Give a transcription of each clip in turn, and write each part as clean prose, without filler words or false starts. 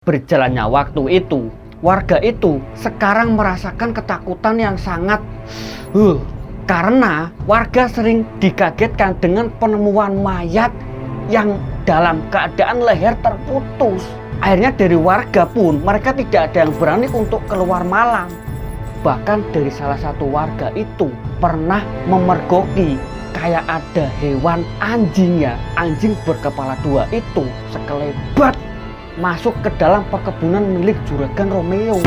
Berjalannya waktu itu, warga itu sekarang merasakan ketakutan yang sangat karena warga sering dikagetkan dengan penemuan mayat yang dalam keadaan leher terputus. Akhirnya dari warga pun mereka tidak ada yang berani untuk keluar malam. Bahkan dari salah satu warga itu pernah memergoki kayak ada hewan anjing ya, anjing berkepala dua itu sekelebat masuk ke dalam perkebunan milik Juragan Romeo.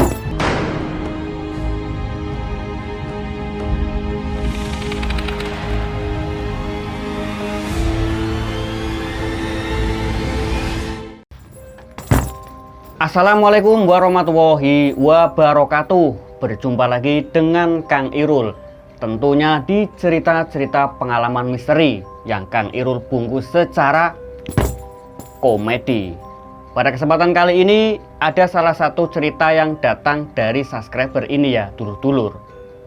Assalamualaikum warahmatullahi wabarakatuh. Berjumpa lagi dengan Kang Irul. Tentunya di cerita-cerita pengalaman misteri yang Kang Irul bungkus secara komedi. Pada kesempatan kali ini ada salah satu cerita yang datang dari subscriber ini ya, dulur-dulur.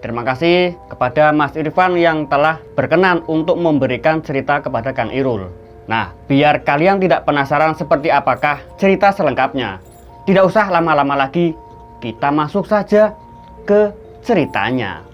Terima kasih kepada Mas Irfan yang telah berkenan untuk memberikan cerita kepada Kang Irul. Nah, biar kalian tidak penasaran seperti apakah cerita selengkapnya, tidak usah lama-lama lagi, kita masuk saja ke ceritanya.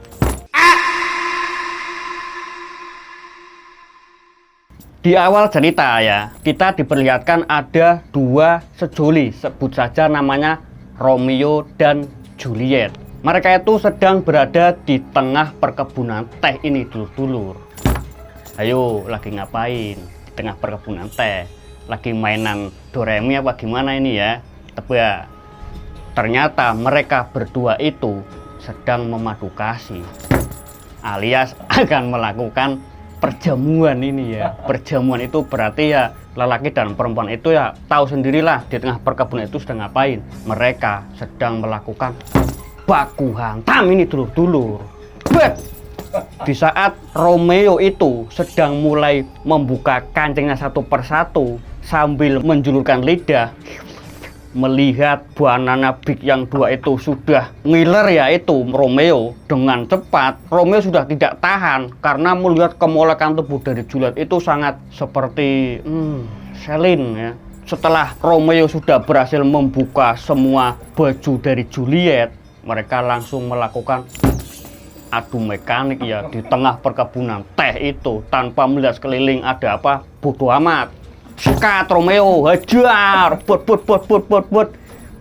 Di awal cerita ya, kita diperlihatkan ada dua sejoli, sebut saja namanya Romeo dan Juliet. Mereka itu sedang berada di tengah perkebunan teh ini, dulur-dulur. Ayo, lagi ngapain di tengah perkebunan teh? Lagi mainan Doremi apa gimana ini ya? Tebak. Ternyata mereka berdua itu sedang memadu kasih, alias akan melakukan perjamuan ini ya. Perjamuan itu berarti ya lelaki dan perempuan itu ya tahu sendirilah di tengah perkebunan itu sedang ngapain. Mereka sedang melakukan baku hantam ini, dulur-dulur. Di saat Romeo itu sedang mulai membuka kancingnya satu persatu sambil menjulurkan lidah, melihat banana big yang dua itu sudah ngiler ya itu Romeo dengan cepat. Romeo sudah tidak tahan karena melihat kemolekan tubuh dari Juliet itu sangat seperti Celine ya. Setelah Romeo sudah berhasil membuka semua baju dari Juliet, mereka langsung melakukan adu mekanik ya di tengah perkebunan teh itu tanpa melihat sekeliling ada apa. Bodoh amat. Sikat Romeo, hajar, bot.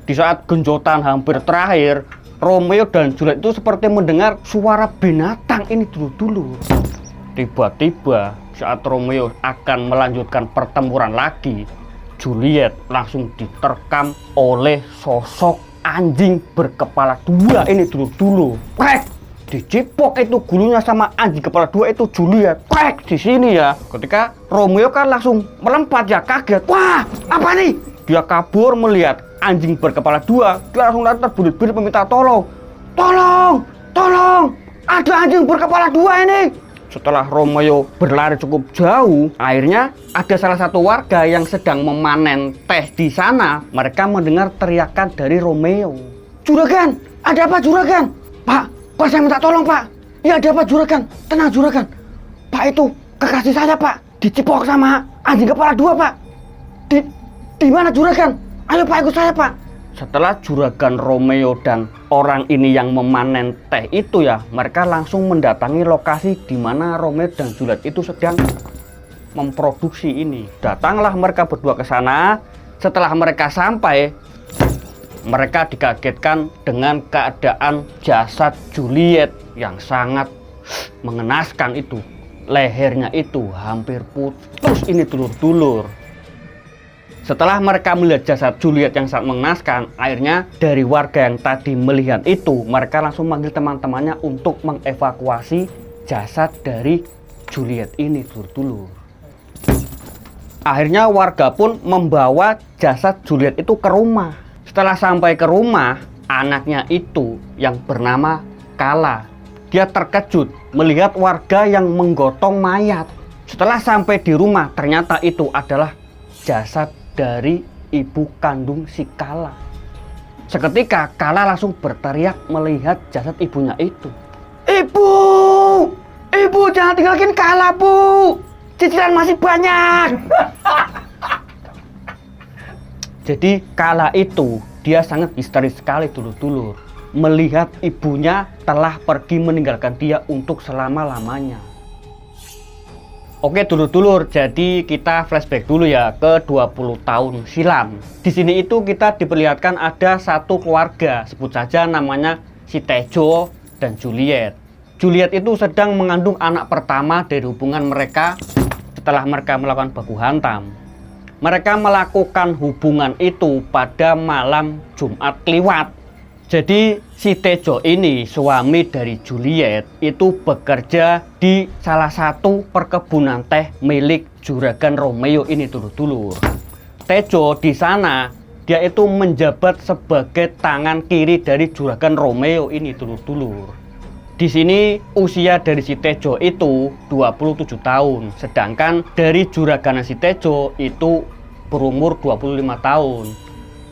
Di saat genjotan hampir terakhir, Romeo dan Juliet itu seperti mendengar suara binatang ini dulu. Tiba-tiba saat Romeo akan melanjutkan pertempuran lagi, Juliet langsung diterkam oleh sosok anjing berkepala dua ini dulu. Dicipok itu gulunya sama anjing kepala dua itu Juliet. Di sini ya. Ketika Romeo kan langsung melompat ya, kaget. Wah, apa nih? Dia kabur melihat anjing berkepala dua. Dia langsung terburit-burit meminta tolong. Tolong, ada anjing berkepala dua ini. Setelah Romeo berlari cukup jauh, akhirnya ada salah satu warga yang sedang memanen teh di sana. Mereka mendengar teriakan dari Romeo. Juragan, ada apa Juragan? Pak, saya minta tolong Pak. Ya ada apa Juragan? Tenang Juragan. Pak itu kekasih saya Pak, dicipok sama anjing kepala dua Pak. Di mana Juragan? Ayo Pak ikut saya Pak. Setelah Juragan Romeo dan orang ini yang memanen teh itu ya, mereka langsung mendatangi lokasi di mana Romeo dan Juliet itu sedang memproduksi ini. Datanglah mereka berdua ke sana. Setelah mereka sampai, mereka dikagetkan dengan keadaan jasad Juliet yang sangat mengenaskan itu. Lehernya itu hampir putus ini dulur-dulur. Setelah mereka melihat jasad Juliet yang sangat mengenaskan, akhirnya dari warga yang tadi melihat itu, mereka langsung manggil teman-temannya untuk mengevakuasi jasad dari Juliet ini dulur-dulur. Akhirnya warga pun membawa jasad Juliet itu ke rumah. Setelah sampai ke rumah, anaknya itu yang bernama Kala, dia terkejut melihat warga yang menggotong mayat. Setelah sampai di rumah, ternyata itu adalah jasad dari ibu kandung si Kala. Seketika Kala langsung berteriak melihat jasad ibunya itu. Ibu jangan tinggalkan Kala Bu, cicilan masih banyak. Jadi kala itu dia sangat histeris sekali dulur-dulur, melihat ibunya telah pergi meninggalkan dia untuk selama-lamanya. Oke dulur-dulur, jadi kita flashback dulu ya ke 20 tahun silam. Di sini itu kita diperlihatkan ada satu keluarga, sebut saja namanya si Tejo dan Juliet. Juliet itu sedang mengandung anak pertama dari hubungan mereka setelah mereka melakukan baku hantam. Mereka melakukan hubungan itu pada malam Jumat Kliwot. Jadi si Tejo ini, suami dari Juliet, itu bekerja di salah satu perkebunan teh milik Juragan Romeo ini dulur-dulur. Tejo di sana dia itu menjabat sebagai tangan kiri dari Juragan Romeo ini dulur-dulur. Di sini usia dari si Tejo itu 27 tahun, sedangkan dari juragan si Tejo itu berumur 25 tahun.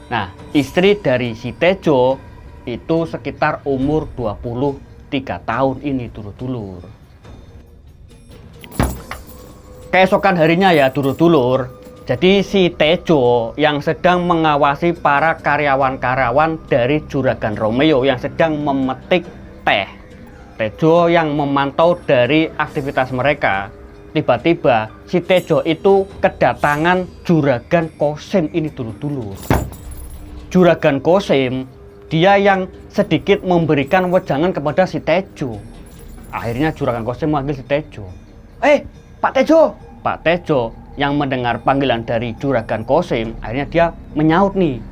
Nah, istri dari si Tejo itu sekitar umur 23 tahun ini dulur-dulur. Keesokan harinya ya dulur-dulur, jadi si Tejo yang sedang mengawasi para karyawan-karyawan dari Juragan Romeo yang sedang memetik teh. Tejo yang memantau dari aktivitas mereka. Tiba-tiba si Tejo itu kedatangan Juragan Kosim ini dulur-dulur. Juragan Kosim dia yang sedikit memberikan wejangan kepada si Tejo. Akhirnya Juragan Kosim memanggil si Tejo. Pak Tejo! Pak Tejo yang mendengar panggilan dari Juragan Kosim, akhirnya dia menyaut nih.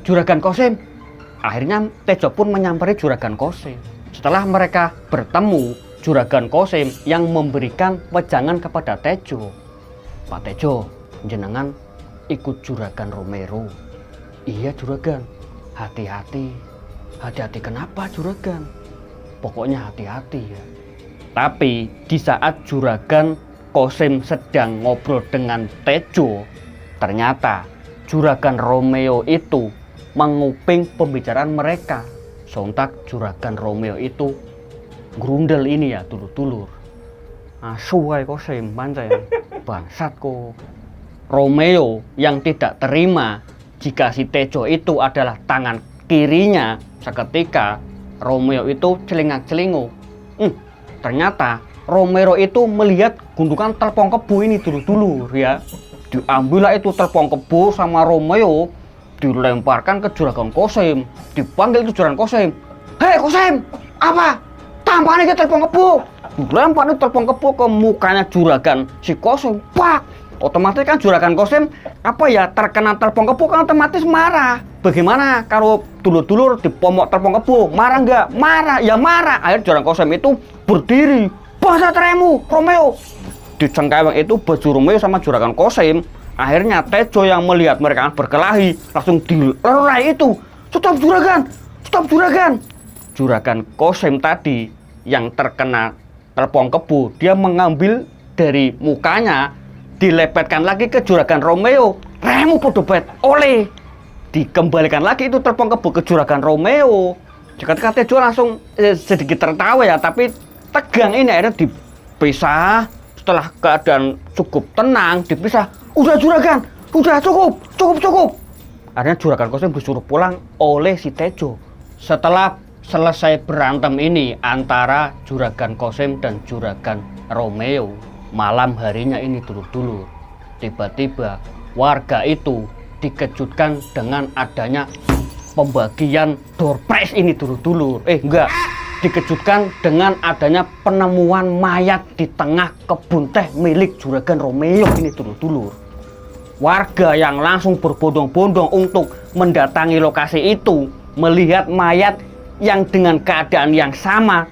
Juragan Kosim! Akhirnya Tejo pun menyampari Juragan Kosim. Setelah mereka bertemu, Juragan Kosim yang memberikan wejangan kepada Tejo. Pak Tejo, jenengan ikut Juragan Romero. Iya Juragan. Hati-hati. Hati-hati kenapa Juragan? Pokoknya hati-hati ya. Tapi di saat Juragan Kosim sedang ngobrol dengan Tejo, ternyata Juragan Romeo itu menguping pembicaraan mereka. Sontak Juragan Romeo itu grundel ini ya dulur-dulur. Asu Kosim pancen bangsat kok. Romeo yang tidak terima jika si Tejo itu adalah tangan kirinya, seketika Romeo itu celingak-celinguk. Ternyata Romeo itu melihat gundukan telepon kebu ini dulur-dulur ya. Diambillah itu telepon kebu sama Romeo, dilemparkan ke Juragan Kosim. Dipanggil itu Juragan Kosim. Hei Kosim, apa? Tampaknya dia telepon kebu. Dilempar itu telepon kebu ke mukanya Juragan si Kosim. Pak! Otomatis kan Juragan Kosim terkena telepon kebu kan otomatis marah. Bagaimana kalau dulur-dulur dipomok telepon kebu? Marah nggak? Marah, ya marah. Akhirnya Juragan Kosim itu berdiri. Bahasa teremu, Romeo. Di cengkeweng itu baju Romeo sama Juragan Kosim. Akhirnya Tejo yang melihat mereka berkelahi langsung dilerai itu. Stop Juragan! Stop Juragan! Juragan Kosim tadi yang terkena telepon kebu, dia mengambil dari mukanya, dilepetkan lagi ke Juragan Romeo. Remu podobet, oleh dikembalikan lagi itu telepon kebu ke Juragan Romeo. Jika Tejo langsung sedikit tertawa ya, tapi tegang ini akhirnya dipisah. Setelah keadaan cukup tenang, dipisah. Udah Juragan, udah cukup. Akhirnya Juragan Kosim disuruh pulang oleh si Tejo. Setelah selesai berantem ini antara Juragan Kosim dan Juragan Romeo, malam harinya ini dulur-dulur, tiba-tiba warga itu dikejutkan dengan adanya pembagian door prize ini dulur-dulur. Dikejutkan dengan adanya penemuan mayat di tengah kebun teh milik Juragan Romeo ini dulur-dulur. Warga yang langsung berbondong-bondong untuk mendatangi lokasi itu, melihat mayat yang dengan keadaan yang sama,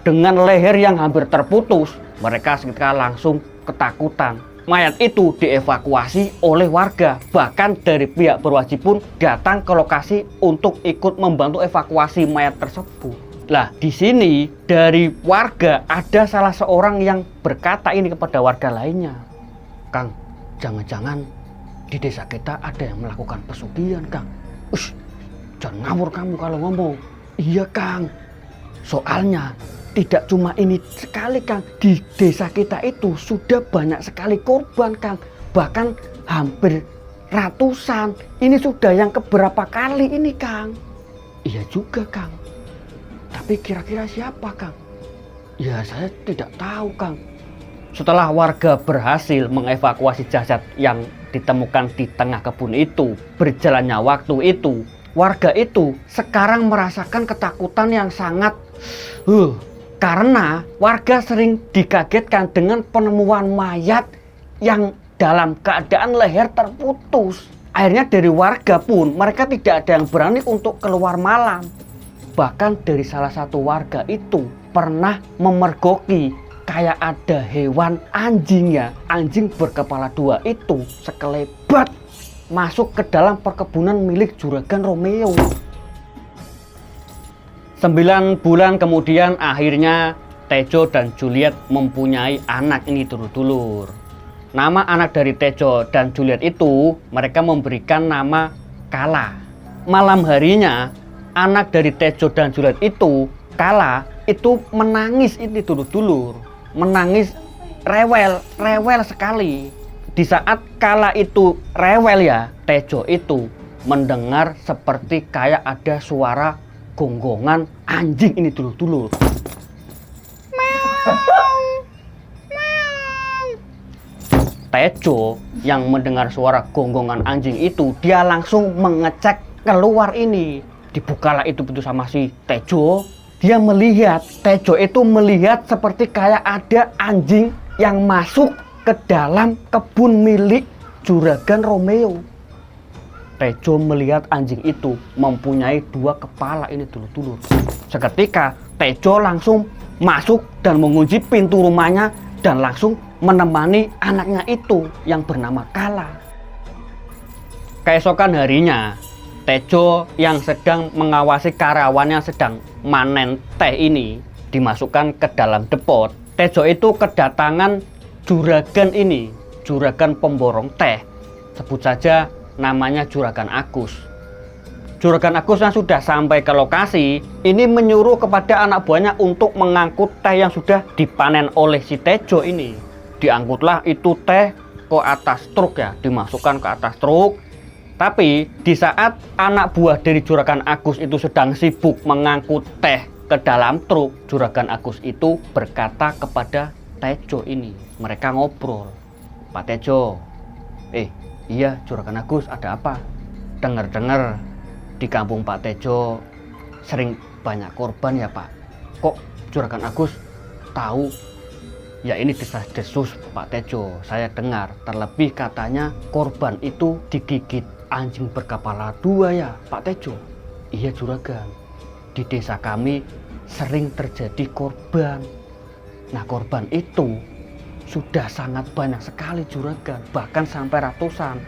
dengan leher yang hampir terputus. Mereka seketika langsung ketakutan. Mayat itu dievakuasi oleh warga. Bahkan dari pihak berwajib pun datang ke lokasi untuk ikut membantu evakuasi mayat tersebut. Lah, di sini dari warga ada salah seorang yang berkata ini kepada warga lainnya. Kang, jangan-jangan di desa kita ada yang melakukan pesugihan, Kang. Jangan ngawur kamu kalau ngomong. Iya, Kang. Soalnya tidak cuma ini sekali, Kang. Di desa kita itu sudah banyak sekali korban, Kang. Bahkan hampir Ratusan. Ini sudah yang keberapa kali ini, Kang? Iya juga, Kang. Tapi kira-kira siapa, Kang? Ya, saya tidak tahu, Kang. Setelah warga berhasil mengevakuasi jasad yang ditemukan di tengah kebun itu, berjalannya waktu itu, warga itu sekarang merasakan ketakutan yang sangat karena warga sering dikagetkan dengan penemuan mayat yang dalam keadaan leher terputus. Akhirnya dari warga pun mereka tidak ada yang berani untuk keluar malam. Bahkan dari salah satu warga itu pernah memergoki kayak ada hewan anjing ya. Anjing berkepala dua itu sekelebat masuk ke dalam perkebunan milik Juragan Romeo. 9 bulan kemudian akhirnya Tejo dan Juliet mempunyai anak ini dulur-dulur. Nama anak dari Tejo dan Juliet itu mereka memberikan nama Kala. Malam harinya anak dari Tejo dan Juliet itu, Kala, itu menangis ini dulur-dulur. Menangis rewel sekali. Di saat Kala itu rewel ya, Tejo itu mendengar seperti kayak ada suara gonggongan anjing ini dulur-dulur. Tejo yang mendengar suara gonggongan anjing itu, dia langsung mengecek keluar ini. Dibukalah itu pintu sama si Tejo. Dia melihat, Tejo itu melihat seperti kayak ada anjing yang masuk ke dalam kebun milik Juragan Romeo. Tejo melihat anjing itu mempunyai 2 kepala ini dulur-dulur. Seketika Tejo langsung masuk dan mengunci pintu rumahnya dan langsung menemani anaknya itu yang bernama Kala. Keesokan harinya, Tejo yang sedang mengawasi karyawannya sedang manen teh ini dimasukkan ke dalam depot. Tejo itu kedatangan juragan ini, juragan pemborong teh. Sebut saja namanya Juragan Agus. Juragan Agus yang sudah sampai ke lokasi ini menyuruh kepada anak buahnya untuk mengangkut teh yang sudah dipanen oleh si Tejo ini. Diangkutlah itu teh ke atas truk ya, dimasukkan ke atas truk. Tapi di saat anak buah dari Juragan Agus itu sedang sibuk mengangkut teh ke dalam truk, Juragan Agus itu berkata kepada Tejo ini. Mereka ngobrol. Pak Tejo, iya Juragan Agus, ada apa? Dengar-dengar di kampung Pak Tejo sering banyak korban ya Pak. Kok Juragan Agus tahu? Ya ini desas-desus Pak Tejo, saya dengar. Terlebih katanya korban itu digigit anjing berkepala 2 ya Pak Tejo. Iya Juragan, di desa kami sering terjadi korban. Nah korban itu sudah sangat banyak sekali Juragan, bahkan sampai ratusan.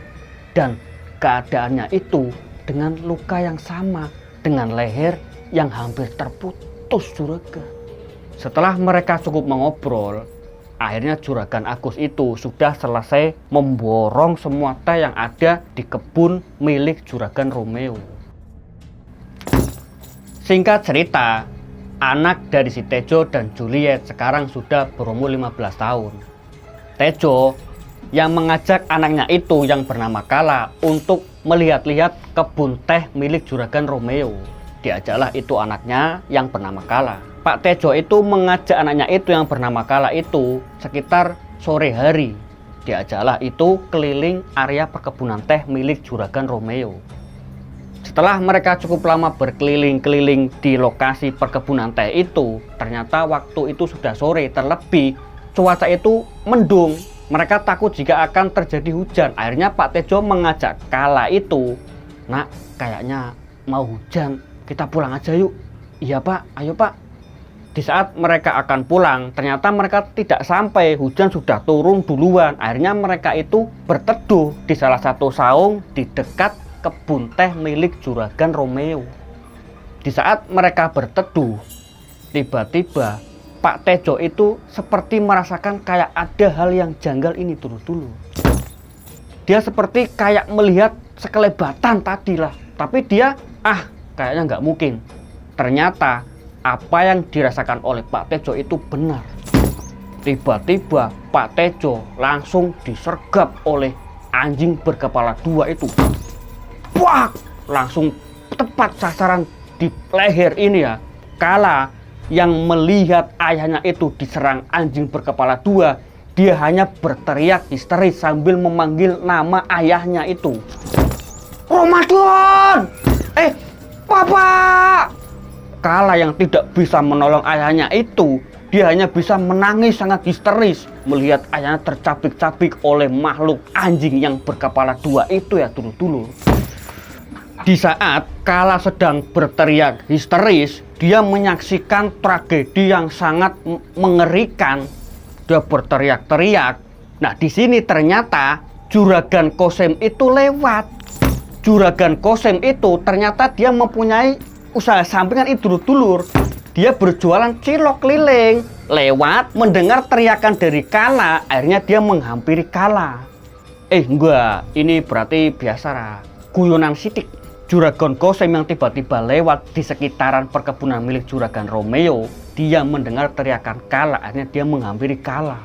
Dan keadaannya itu dengan luka yang sama, dengan leher yang hampir terputus Juragan. Setelah mereka cukup mengobrol, akhirnya Juragan Agus itu sudah selesai memborong semua teh yang ada di kebun milik Juragan Romeo. Singkat cerita, anak dari si Tejo dan Juliet sekarang sudah berumur 15 tahun. Tejo yang mengajak anaknya itu yang bernama Kala untuk melihat-lihat kebun teh milik Juragan Romeo. Diajaklah itu anaknya yang bernama Kala. Pak Tejo itu mengajak anaknya itu yang bernama Kala itu sekitar sore hari. Diajaklah itu keliling area perkebunan teh milik Juragan Romeo. Setelah mereka cukup lama berkeliling-keliling di lokasi perkebunan teh itu, ternyata waktu itu sudah sore, terlebih cuaca itu mendung. Mereka takut jika akan terjadi hujan. Akhirnya Pak Tejo mengajak Kala itu, "Nak, kayaknya mau hujan, kita pulang aja yuk." "Iya Pak, ayo Pak." Di saat mereka akan pulang, ternyata mereka tidak sampai, hujan sudah turun duluan. Akhirnya mereka itu berteduh di salah satu saung di dekat kebun teh milik Juragan Romeo. Di saat mereka berteduh, tiba-tiba Pak Tejo itu seperti merasakan kayak ada hal yang janggal ini dulu. Dia seperti kayak melihat sekelebatan tadi lah. Tapi dia, kayaknya nggak mungkin. Ternyata apa yang dirasakan oleh Pak Tejo itu benar. Tiba-tiba Pak Tejo langsung disergap oleh anjing berkepala dua itu. Wah, langsung tepat sasaran di leher ini ya. Kala yang melihat ayahnya itu diserang anjing berkepala dua, dia hanya berteriak histeris sambil memanggil nama ayahnya itu. Ramadan! Papa! Kala yang tidak bisa menolong ayahnya itu, dia hanya bisa menangis sangat histeris melihat ayahnya tercabik-cabik oleh makhluk anjing yang berkepala dua itu ya dulur-dulur. Di saat Kala sedang berteriak histeris, dia menyaksikan tragedi yang sangat mengerikan. Dia berteriak-teriak. Nah, di sini ternyata Juragan Kosim itu lewat. Juragan Kosim itu ternyata dia mempunyai usaha sampingan itu dulur. Dia berjualan cilok keliling. Lewat mendengar teriakan dari Kala, akhirnya dia menghampiri Kala. Enggak, ini berarti biasa lah, guyonan sidik. Juragan Kosim yang tiba-tiba lewat di sekitaran perkebunan milik Juragan Romeo, dia mendengar teriakan Kala, akhirnya dia menghampiri Kala.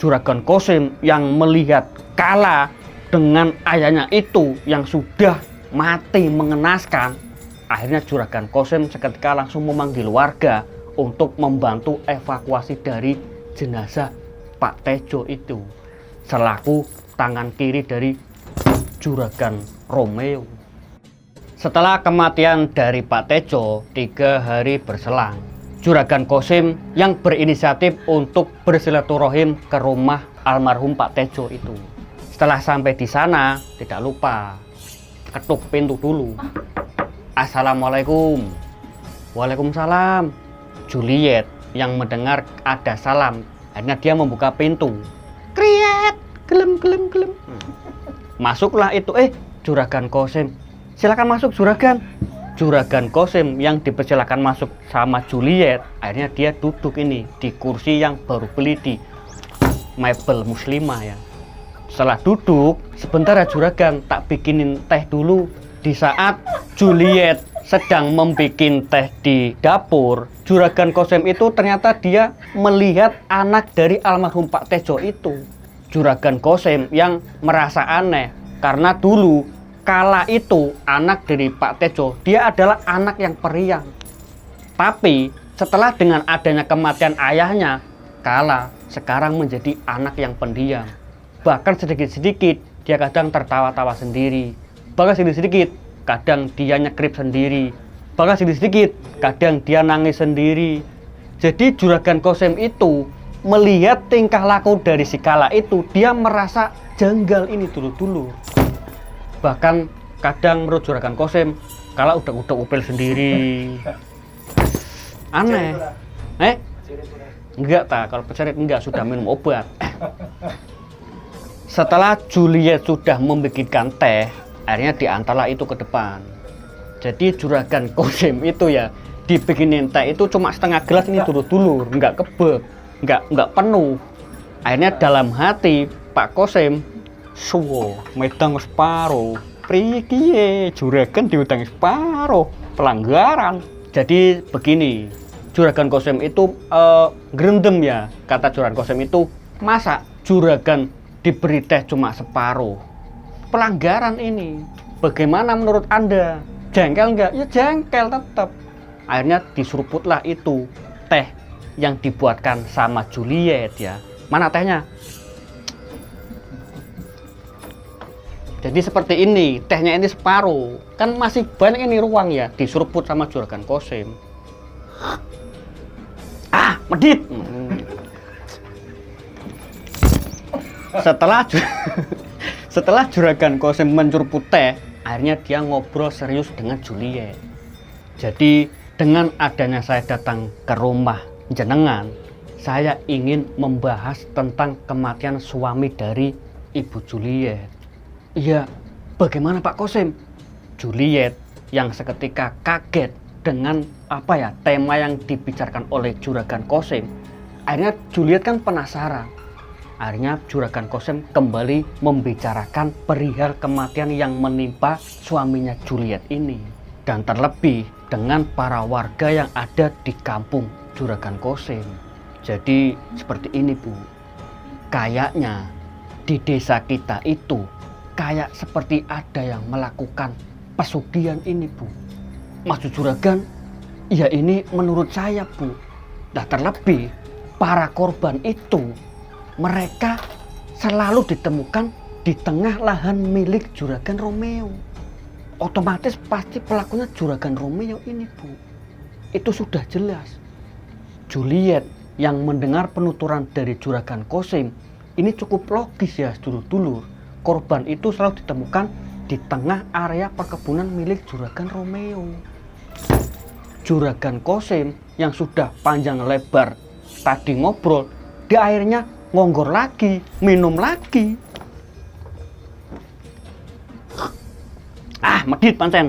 Juragan Kosim yang melihat Kala dengan ayahnya itu yang sudah mati mengenaskan, akhirnya Juragan Kosim seketika langsung memanggil warga untuk membantu evakuasi dari jenazah Pak Tejo itu selaku tangan kiri dari Juragan Romeo. Setelah kematian dari Pak Tejo, 3 hari berselang, Juragan Kosim yang berinisiatif untuk bersilaturahim ke rumah almarhum Pak Tejo itu. Setelah sampai di sana, tidak lupa ketuk pintu dulu. Assalamualaikum. Waalaikumsalam. Juliet yang mendengar ada salam, akhirnya dia membuka pintu. Kriet, gelem. Masuklah itu, Juragan Kosim. Silakan masuk, Juragan. Juragan Kosim yang dipersilakan masuk sama Juliet, akhirnya dia duduk ini di kursi yang baru beli di mebel muslimah ya. Setelah duduk, sebentar ya Juragan, tak bikinin teh dulu. Di saat Juliet sedang membuat teh di dapur, Juragan Kosim itu ternyata dia melihat anak dari almarhum Pak Tejo itu. Juragan Kosim yang merasa aneh, karena dulu Kala itu anak dari Pak Tejo, dia adalah anak yang periang. Tapi setelah dengan adanya kematian ayahnya, Kala sekarang menjadi anak yang pendiam. Bahkan sedikit-sedikit dia kadang tertawa-tawa sendiri. Bahkan sedikit-sedikit kadang dia nyekrip sendiri. Bahkan sedikit-sedikit kadang dia nangis sendiri. Jadi Juragan Kosim itu melihat tingkah laku dari si Kala itu, dia merasa janggal ini dulu-dulu. Bahkan kadang menurut Juragan Kosim, Kala udah upil sendiri. Aneh. Enggak tak, kalau pecerit enggak, sudah minum obat. Setelah Juliet sudah membikinkan teh, akhirnya diantarlah itu ke depan. Jadi Juragan Kosim itu ya dibikinin teh itu cuma setengah gelas ini dulur-dulur, enggak kebek, enggak penuh. Akhirnya dalam hati Pak Kosim, suwo medang separo, priye Juragan diutang separo, pelanggaran. Jadi begini, Juragan Kosim itu gerendem ya, kata Juragan Kosim itu, masa Juragan diberi teh cuma separuh, pelanggaran ini. Bagaimana menurut Anda? Jengkel nggak? Ya jengkel tetap. Akhirnya diseruputlah itu teh yang dibuatkan sama Juliet ya. Mana tehnya? Jadi seperti ini, tehnya ini separuh. Kan masih banyak ini ruang ya, diseruput sama Juragan Kosim. Medit. Setelah Juragan Kosim mencuruput teh, akhirnya dia ngobrol serius dengan Juliet. Jadi dengan adanya saya datang ke rumah jenengan, saya ingin membahas tentang kematian suami dari Ibu Juliet. Iya, bagaimana Pak Kosim? Juliet yang seketika kaget dengan tema yang dibicarakan oleh Juragan Kosim. Akhirnya Juliet kan penasaran. Akhirnya Juragan Kosim kembali membicarakan perihal kematian yang menimpa suaminya Juliet ini. Dan terlebih dengan para warga yang ada di kampung Juragan Kosim. Jadi seperti ini Bu, kayaknya di desa kita itu kayak seperti ada yang melakukan pesugihan ini, Bu. Maksud juragan, ya ini menurut saya, Bu. Nah, terlebih para korban itu, mereka selalu ditemukan di tengah lahan milik Juragan Romeo. Otomatis pasti pelakunya Juragan Romeo ini, Bu. Itu sudah jelas. Juliet yang mendengar penuturan dari Juragan Kosim, ini cukup logis ya, dulur-dulur. Korban itu selalu ditemukan di tengah area perkebunan milik Juragan Romeo. Juragan Kosim yang sudah panjang lebar tadi ngobrol, dia akhirnya ngonggor lagi, minum lagi. Medit pancen.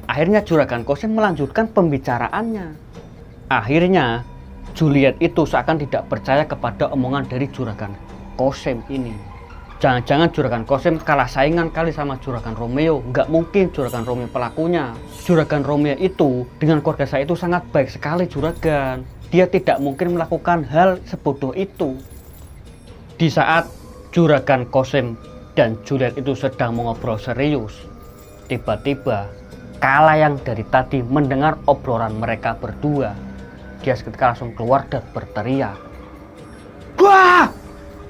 Akhirnya Juragan Kosim melanjutkan pembicaraannya. Akhirnya Juliet itu seakan tidak percaya kepada omongan dari Juragan Kosim ini. Jangan-jangan Juragan Kosim kalah saingan kali sama Juragan Romeo. Nggak mungkin Juragan Romeo pelakunya. Juragan Romeo itu dengan keluarga saya itu sangat baik sekali, Juragan. Dia tidak mungkin melakukan hal sebodoh itu. Di saat Juragan Kosim dan Juliet itu sedang mengobrol serius, tiba-tiba Kala yang dari tadi mendengar obrolan mereka berdua, dia seketika langsung keluar dan berteriak, "Wah,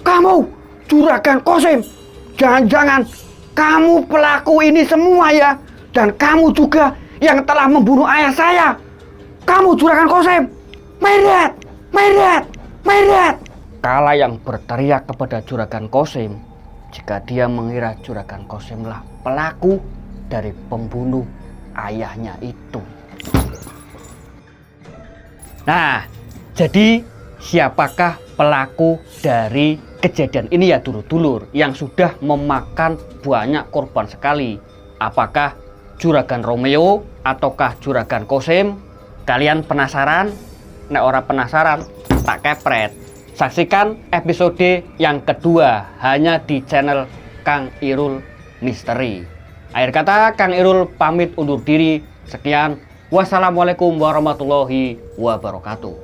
kamu Juragan Kosim, jangan-jangan kamu pelaku ini semua ya, dan kamu juga yang telah membunuh ayah saya. Kamu Juragan Kosim, Meret, Meret, Meret." Kala yang berteriak kepada Juragan Kosim jika dia mengira Juragan Kosimlah pelaku dari pembunuh ayahnya itu. Nah, jadi siapakah pelaku dari kejadian ini ya dulur-dulur yang sudah memakan banyak korban sekali? Apakah Juragan Romeo ataukah Juragan Kosim? Kalian penasaran? Nek ora penasaran, tak kepret. Saksikan episode yang kedua hanya di channel Kang Irul Misteri. Akhir kata, Kang Irul pamit undur diri. Sekian. Wassalamualaikum warahmatullahi wabarakatuh.